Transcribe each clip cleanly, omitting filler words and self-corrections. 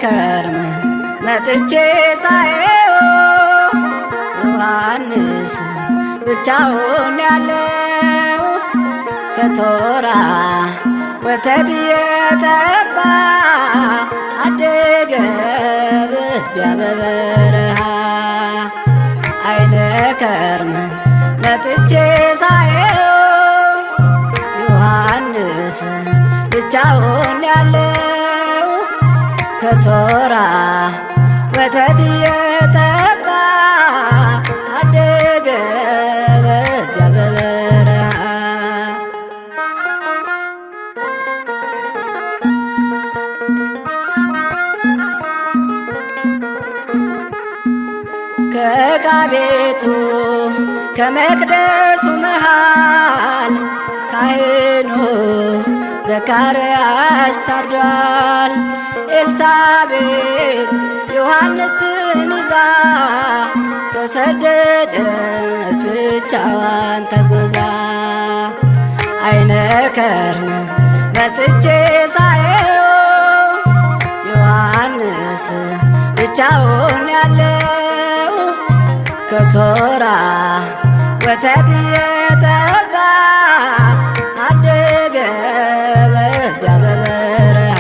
ከርም መጥቼ ሳየው ዮሐንስ ብቻውን ያለው ከቶራ ወተት የተባ አደገ በዚያ በበረሃ። አይነ ከርም መጥቼ ሳየው ዮሐንስ ብቻውን ያለው ከቶራ ወተት የተባ አደገ በዚያ በበረሃ። ከዕቃ ቤቱ ከመቅደሱ መሃል ካህኑ ዘካርያስ ታርዷል። ኤልሳቤጥ ዮሐንስን ይዛ ተሰደደች ብቻዋን ተጉዛ። አይነ ከርም መጥቼ ሳየው ዮሐንስ ብቻውን ያለው ከቶራ ወተት የተባ አደገ በዚያ በበረሃ።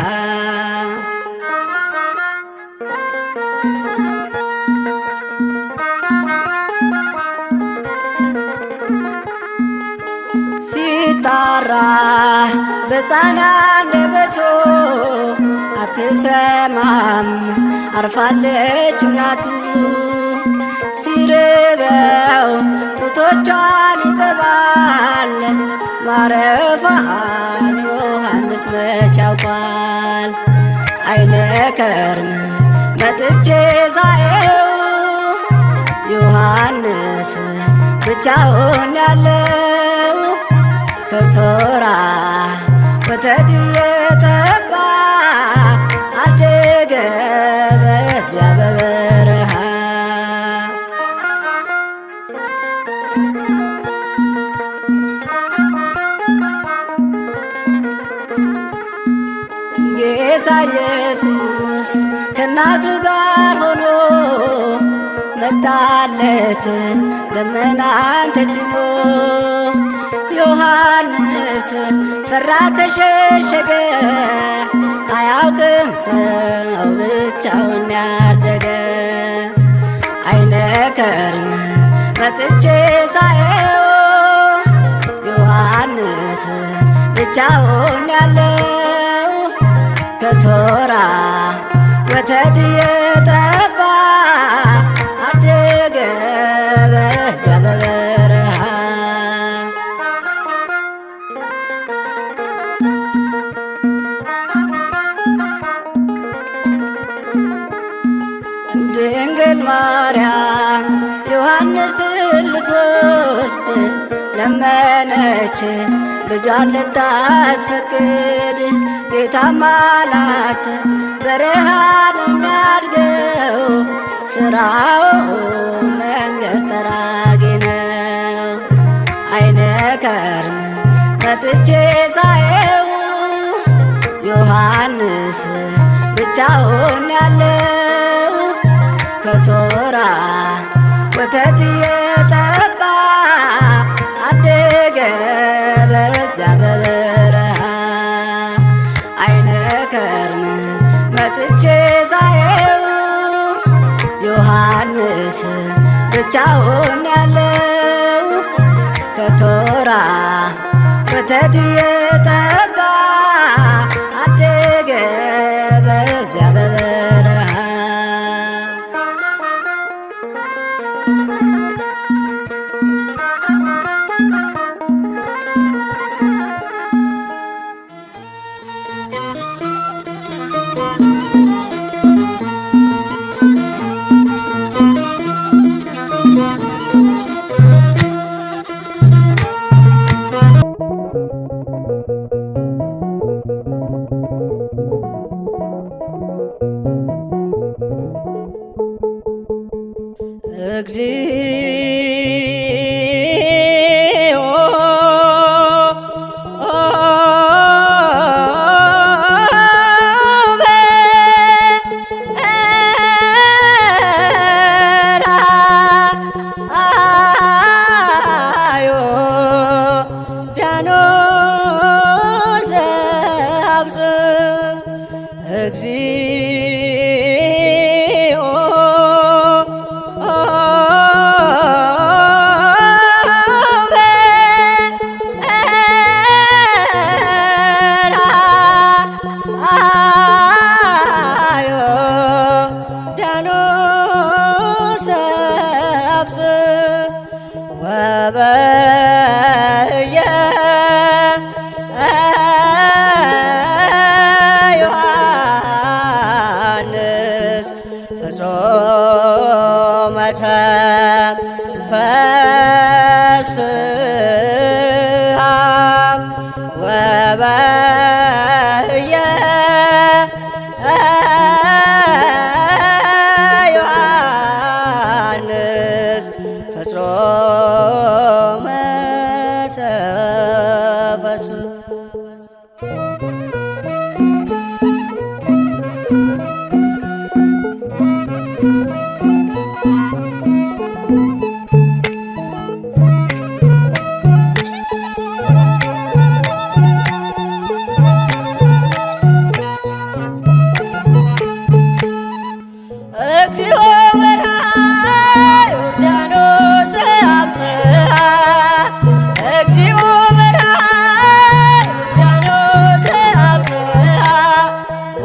ሲጣራ በሕፃን አንደበቱ አትሰማም አርፋለች እናቱ። ሲርበው ጡቶቿን ይጠባል ማረፏን ዮሐንስ መች ያውቋል። አይነ ከርም መጥቼ ሳየው ዮሐንስ ብቻውን ያለው ከቶራ ወተት የተባ አደገ በዚያ በበረሃ። ጌታ ኢየሱስ ከእናቱ ጋር ሆኖ መጣለት ደመናን ተጭኖ። ዮሐንስ ፈራ ተሸሸገ አያውቅም ሰው ብቻውን ያደገ። አይነ ከርም መጥቼ ሳየው ዮሐንስ ብቻውን ያለው ከቶራ ወተት የተባ አደገ በዚያ በበረሃ። ድንግል ማርያም ዮሐንስን ልትወስድ ለመነች ልጇን ልታስፈቅድ። ጌታም አላት በረሃ ነው የሚያድገው ስራው መንገድ ጠራጊ ነው። አይነ ከርም መጥቼ ሳየው ዮሐንስ ብቻውን ያለው ከቶራ ወተት የተባ አደገ በዚያ በበረሃ። አይነ ከርም መጥቼ ሳየው ዮሐንስ ብቻውን ያለው ከቶራ ወተት የተባ አደገ በዚያ በበረሃ። Thank you. እግዚኦ ወበየ ዮሐንስ ፍጹመ ተፈስሐ ወበየ ዮሐንስ ፍጹመ ተፈስሐ እግዚኦ በርሃ ዮርዳኖስ አብጽሐ እግዚኦ በርሃ ዮርዳኖስ አብጽሐ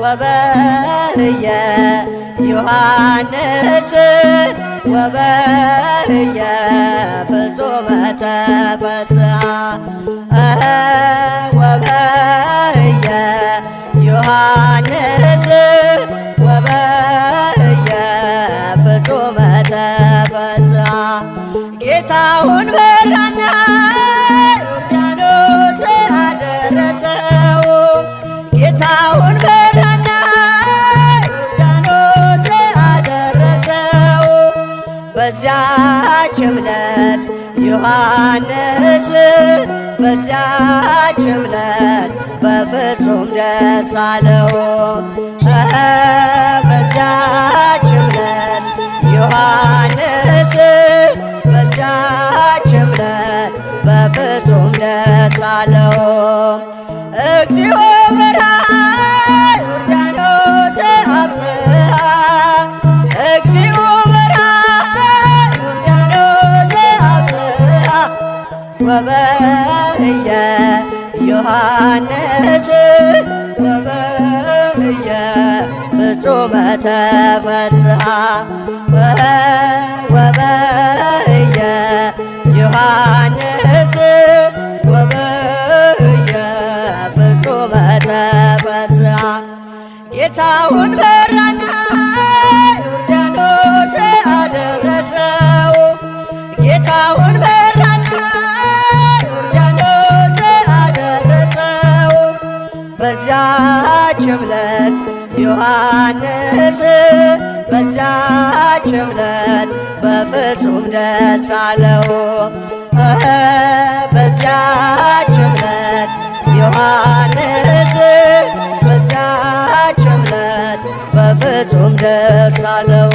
ወበህየ ዮሐንስ ወበህየ ፍጹመ ተፈስሐ ወበህየ ዮሐንስ ወበህየ ፍጹመ ተፈስሐ ጌታውን በራና ዮርዳኖስ አደረሰው ጌታውን በራና ዮርዳኖስ አደረሰው በዚያች ዕለት ዮሐንስ በዚያች ዕለት በፍጹም ደስ አለው በዚያች ዕለት ዮሐንስ በዚያች ዕለት በፍጹም ደስ አለው እግዚኦ በርሃ ዮርዳኖስ አብጽሐ እግዚኦ በርሃ ዮርዳኖስ አብጽሐ ወበህየ ዮሐንስ ወበህየ ፍጹመ ተፈስሐ ወበህየ ዮሐንስ ወበህየ ፍጹመ ተፈስሐ ጌታውን በራና ዮርዳኖስ አደረሰው ጌታውን በራና ዮርዳኖስ አደረሰው በዚያች ዕለት ዮሐንስ በዚያች ዕለት በፍጹም ደስ አለው በዚያች ዕለት ዮሐንስ በዚያች ዕለት በፍጹም ደስ አለው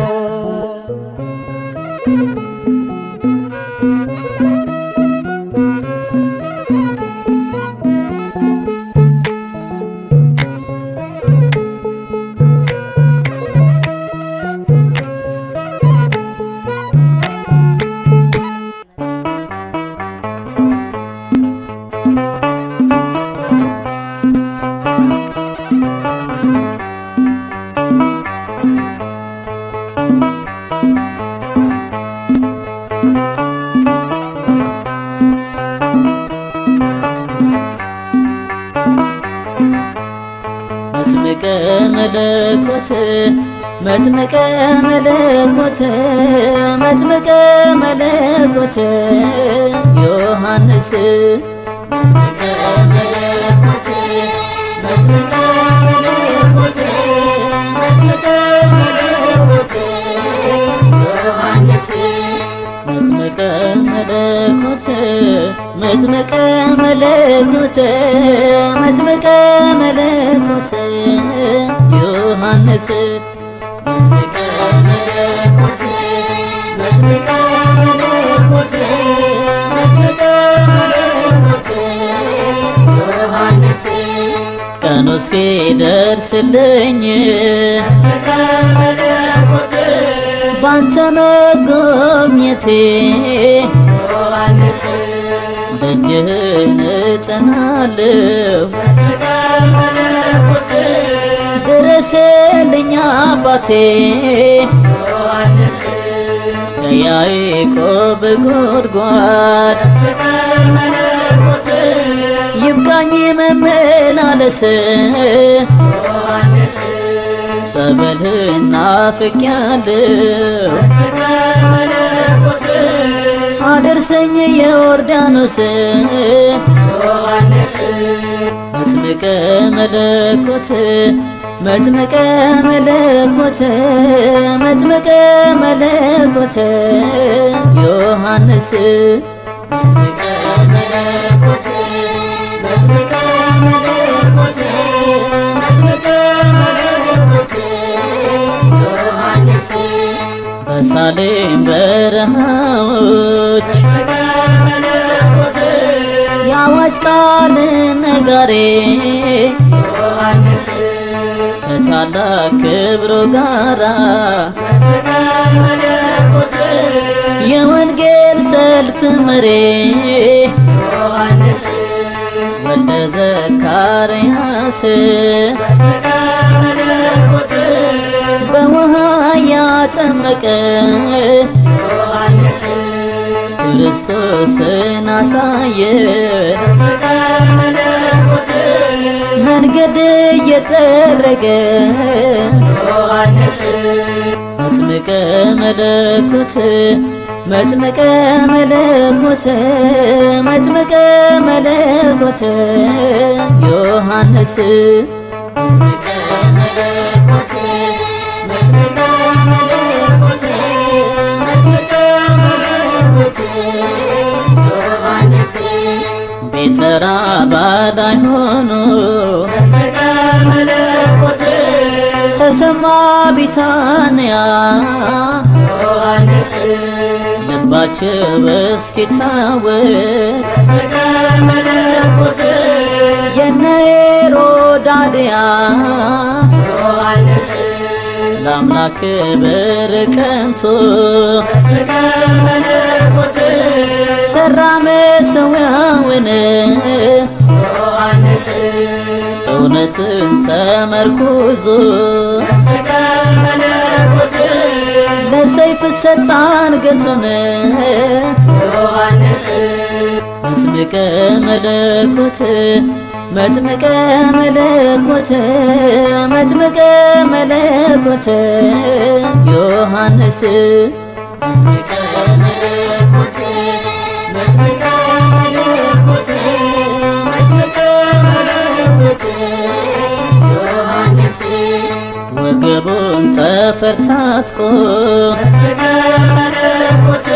መጥምቀ መለኮት መጥምቀ መለኮት መጥምቀ መለኮት ዮሐንስ መጥምቀ መለኮት መጥምቀ መለኮት መጥምቀ መለኮት ዮሐንስ መጥምቀ መለኮት መጥምቀ መለኮት መጥምቀ መለኮት ዮሐንስ መጥምቀ መለኮት መጥምቀ መለኮት መጥምቀ መለኮት ዮሐንስ ቀኑ እስኪደርስልኝ ባንተ መጎብኘቴ ደጅህን እጠናለሁ ድረስልኝ አባቴ ከያዕቆብ ጉድጓድ ይብቃኝ መመላለስ ጸበልህን ናፍቄያለሁ አደርሰኝ የዮርዳኖስ መጥምቀ መለኮት መጥምቀ መለኮት መጥምቀ መለኮት ዮሐንስ መጥምቀ መለኮት መጥምቀ መለኮት መጥምቀ መለኮት ዮሐንስ በሳሌም በረሃዎች የአዋጅ ቃል ነጋሪ ከታላቅ ክብሩ ጋራ የወንጌል ሰልፍ መሪ ወልደ ዘካርያስ በውሃ ያጠመቀ ክርስቶስን አሳየ መንገድ እየጠረገ መጥምቀ መለኮት መጥምቀ መለኮት መጥምቀ መለኮት ዮሐንስ መጥምቀ መለኮት መጥምቀ መለኮት መጥምቀ መለኮት ዮሐንስ ቤተራ ባዳይ ሆኖ መጥምቀ መለኮት ተሰማ ቢታንያ ዮሐንስ ልባቸው እስኪታወቅ መጥምቀ መለኮት የነ ሄሮድያ ዮሐንስ ለአምላክ ክብር ቀንቶ መጥምቀ መለኮት ሰራ መሠዊያውን ዮሐንስ እውነትን ተመርኩዞ መጥምቀ መለኮት ለሰይፍ ሰጣ አንገቱን ዮሐንስ መጥምቀ መለኮት መጥምቀ መለኮት መጥምቀ መለኮት ዮሐንስ መጥምቀ መለኮት መጥምቀ መለኮት መጥምቀ መለኮት ዮሐንስ ወገቡን ጠፈር ታጥቆ መጥምቀ መለኮት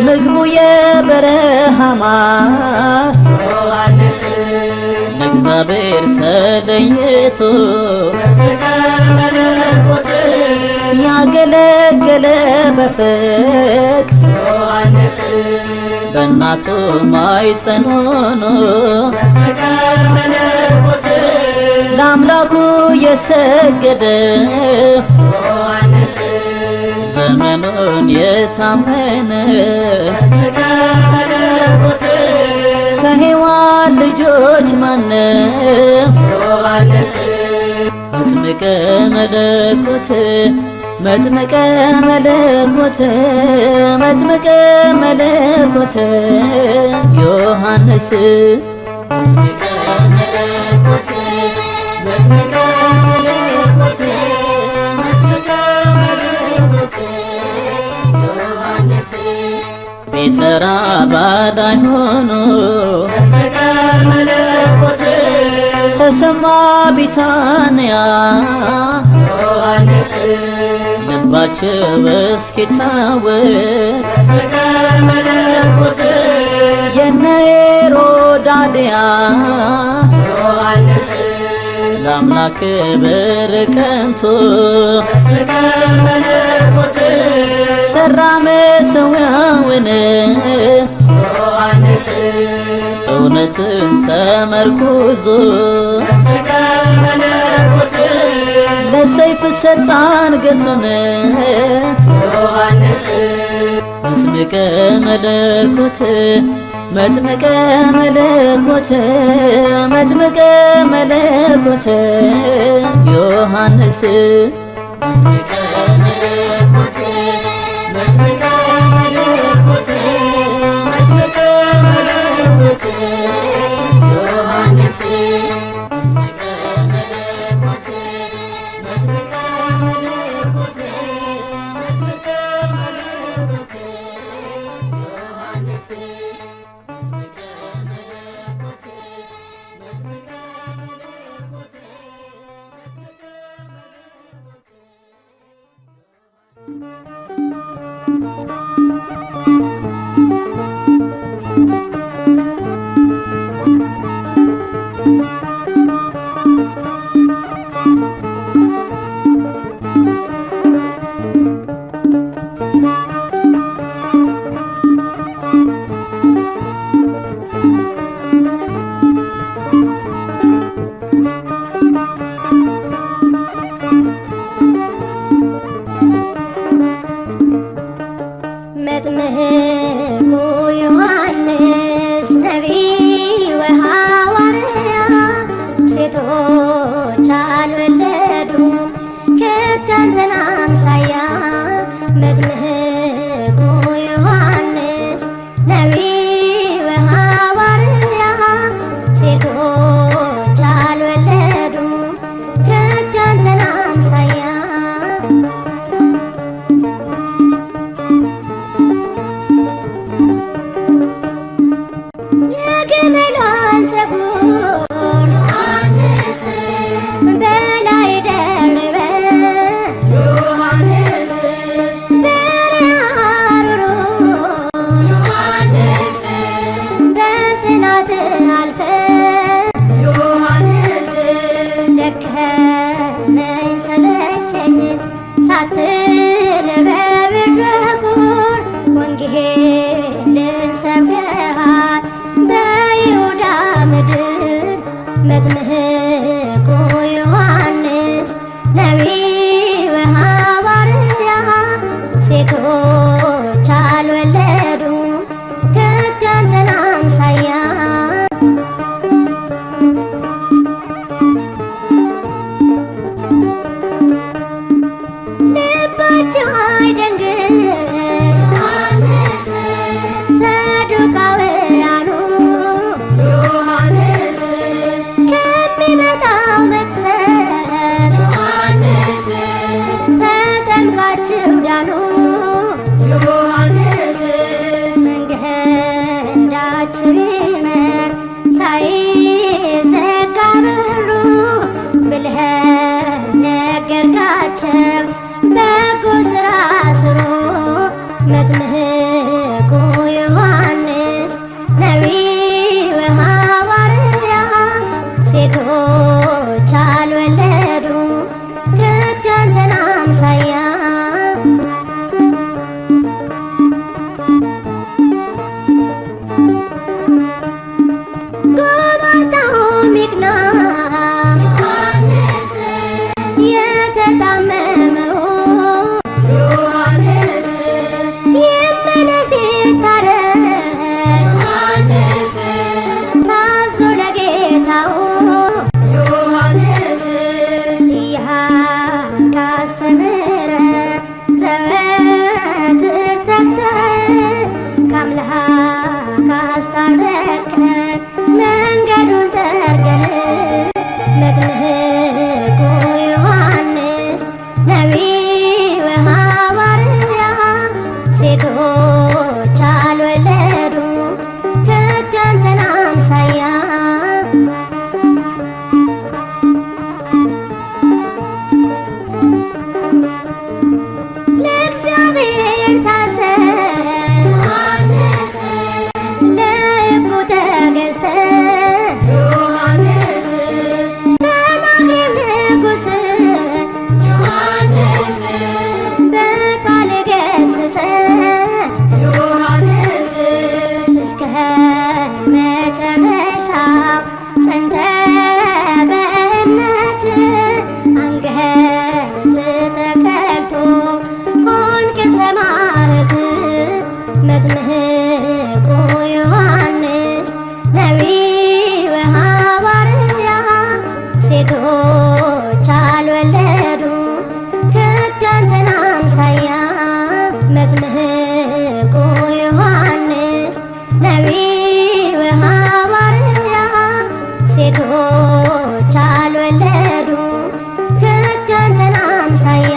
ምግቡ የበረሃ ማር ዮሐንስ ለእግዚአብሔር ተለይቶ መጥምቀ መለኮት ያገለገለ በፍቅር ዮሐንስ በእናቱ ማኅፀን ሆኖ መጥምቀ መለኮት ለአምላኩ የሰገደ ዮሐንስ ዘመኑን የታመነ መጥምቀ መለኮት ከሔዋን ልጆች ማነው ዮሐንስ መጥምቀ መለኮት መጥምቀ መለኮት መጥምቀ መለኮት ዮሐንስ መጥምቀ መለኮት መጥምቀ መለኮት መጥምቀ መለኮት ዮሐንስ ቤተራ ባዳይ ሆኖ መጥምቀ መለኮት ተሰማ ቢታንያ ዮሐንስ ልባቸው እስኪታወቅ መጥምቀ መለኮት የነ ሄሮድያ ዮሐንስ ለአምላክ ክብር ቀንቶ መጥምቀ መለኮት ሰራ መሠዊያውን ዮሐንስ እውነትን ተመርኩዞ ለሰይፍ ሰጣ አንገቱን ዮሐንስ መጥምቀ መለኮት መጥምቀ መለኮት መጥምቀ መለኮት ዮሐንስ መጥምቀ መለኮት መጥምቀ መለኮት መጥምቀ መለኮት ዮሐንስ መጥምቀ መለኮት መጥምቀ መለኮት መጥምቀ መለኮት ዮሐንስ መጥምቀ መለኮት መጥምቀ መለኮት መጥምቁ ዮሐንስ ነቢይ ወሐዋርያ ሴቶች አልወለዱም ከዳንተን አምሳያ። መጥምቁ ዮሐንስ ነቢይ ወሐዋርያ ሴቶች አልወለዱም ከዳንተን አምሳያ። የግመሏን ፀጉር ዮሐንስ በላይ ደርበ ዮሐንስ በረሃሩሩ ዮሐንስ በጽናት አልፈ ዮሐንስ ደከመኝ ሰለቸኝ ሳትል በብርድ በኩር ወንጌልን ሰብከሃል በይሁዳ ምድር። መጥምቁ ዮሐንስ ነቢይ ወሐዋርያ ሴቶች አልወለዱም ከዳንተን አምሳያ። ልባቸው አይደንግጥ ዮሐንስ ሰዱቃውያኑ ዮሐንስ ከሚመጣው መቅሰፍት ዮሐንስ ተጠምቃችሁ ዳኑ ዮሐንስ መንገዳችሁ ይመር ሳይዘጋ በሩ ብለህ ነገርካቸው በጎ ሥራ ስሩ። መጥምቁ ዮሐንስ ነቢይ ወሐዋርያ ሴቶች አልወለዱም ከዳንተን አምሳያ። ጎባጣው ሚቅና ዮሐንስ የተጣመመው ዮሐንስ ልጆች አልወለዱ ከዳንተን አምሳያ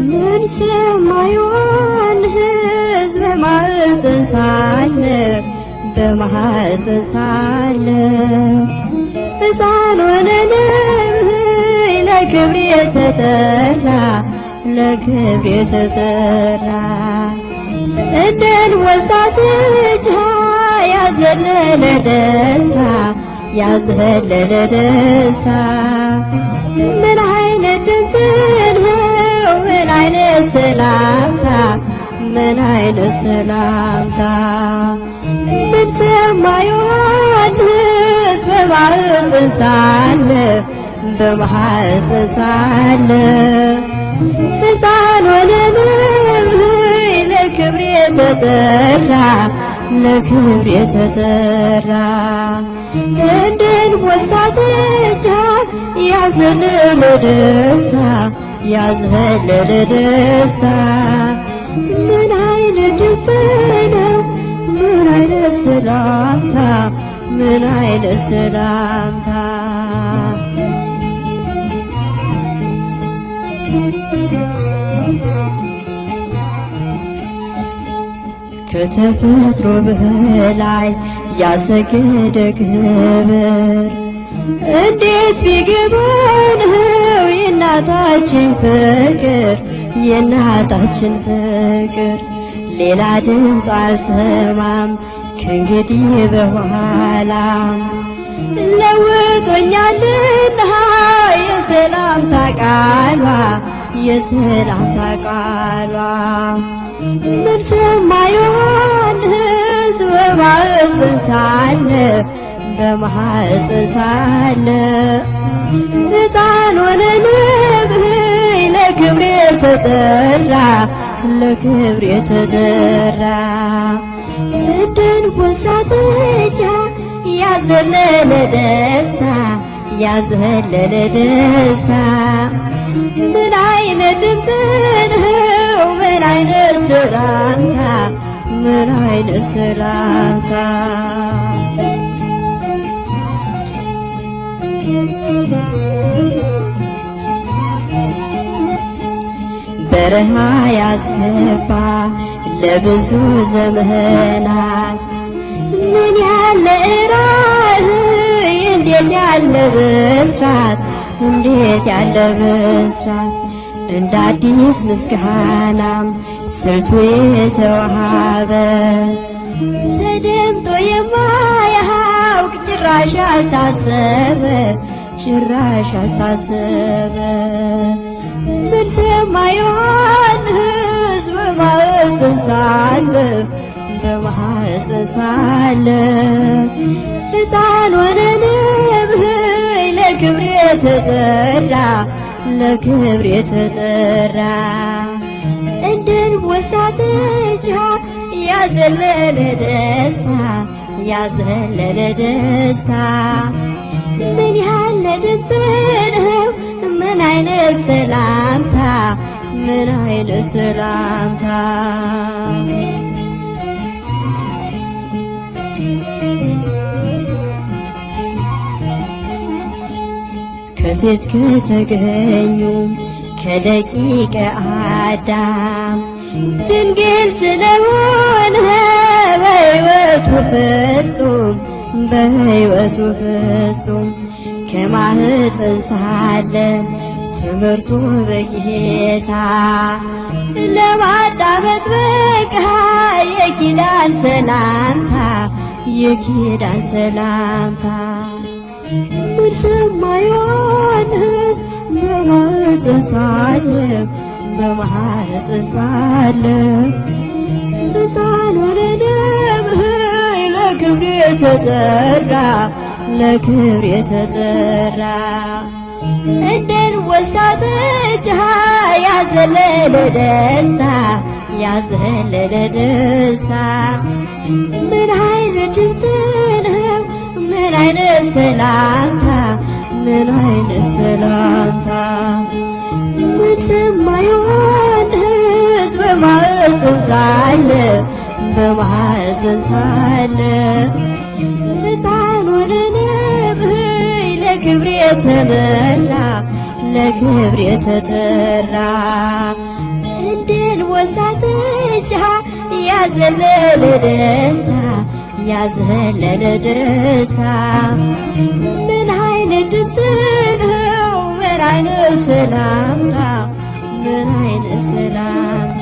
ምን ሰማዩን ሕዝብ በማኅፀን ሳለ በማኅፀን ሳለ ሕፃን ሆነን ለክብር የተጠራ ለክብር የተጠራ እንደ አንበሳ ጥጃ ያዘለለ ደስታ ያዘለለ ደስታ ምን አይነት ድምፅ ነው ምን አይነት ሰላምታ ምን አይነት ሰላምታ ምን ሰማ ዮሐንስ በማኅፀን ሳለ በማኅፀን ሳለ ሕፃን ሆነን ለክብር የተጠራ ለክብር የተጠራ እንደ አንበሳ ጥጃ ያዘለለ ደስታ ያዘለለ ደስታ ምን አይነት ድምፅ ነው ምን አይነት ሰላምታ ምን አይነት ሰላምታ ከተፈጥሮ በላይ ያሰገደ ክብር እንዴት ቢገባን ነው የእናታችን ፍቅር የእናታችን ፍቅር ሌላ ድምፅ አልሰማም ከእንግዲህ በኋላ ለውጦኛልና የሰላምታ ቃሏ የሰላምታ ቃሏ ምን ሰማ ዮሐንስ በማኅፀን ሳለ በማኅፀን ሳለ ሕፃን ሆነን ለክብር የተጠራ ለክብር የተጠራ እንደ አንበሳ ጥጃ ያዘለለ ደስታ ያዘለለ ደስታ ምን አይነት ድምፅ ነው ምን አይነት ሰላምታ ምን አይነት ሰላምታ በረሃ ያስገባ ለብዙ ዘመናት ምን ያለ ራእይ እንዴት ያለ ብስራት እንዴት ያለ ብስራት እንደ አዲስ ምስጋና ስልቱ የተዋሃበ ተደምጦ የማያውቅ ጭራሽ አልታሰበ ጭራሽ አልታሰበ ምን ሰማ ዮሐንስ በማኅፀን ሳለ በማኅፀን ሳለ ሕፃን ሆነን ለክብር የተጠራ ለክብር የተጠራ እንደ አንበሳ ጥጃ ያዘለለ ደስታ ያዘለለ ደስታ ምን ያለ ድምፅ ነው ምን አይነት ሰላምታ ምን አይነት ሰላምታ ከሴት ከተገኙ ከደቂቀ አዳም ድንግል ስለሆነ በሕይወቱ ፍጹም በሕይወቱ ፍጹም ከማኅፀን ሳለ ትምህርቱ በጌታ ለማዳመጥ በቃ የኪዳን ሰላምታ የኪዳን ሰላምታ ምን ሰማ ዮሐንስ በማኅፀን ሳለ በማኅፀን ሳለ ሕፃን ሆነን ለክብር የተጠራ ለክብር የተጠራ እንደ አንበሳ ጥጃ ያዘለለ ደስታ ያዘለለ ደስታ ምን አይነት ድምፅ ነው ምን አይነት ሰላምታ ምን አይነት ሰላምታ ምን ሰማ ዮሐንስ ክርስቶስ በማኅፀን ሳለ በማኅፀን ሳለ ሕፃን ወደ ነብይ ለክብር የተመራ ለክብር የተጠራ እንድንወሳ ጠጃ ያዘለለ ደስታ ያዘለለ ደስታ ምን አይነት ድምፅ ነው ምን አይነት ሰላምታ ምን አይነት ሰላምታ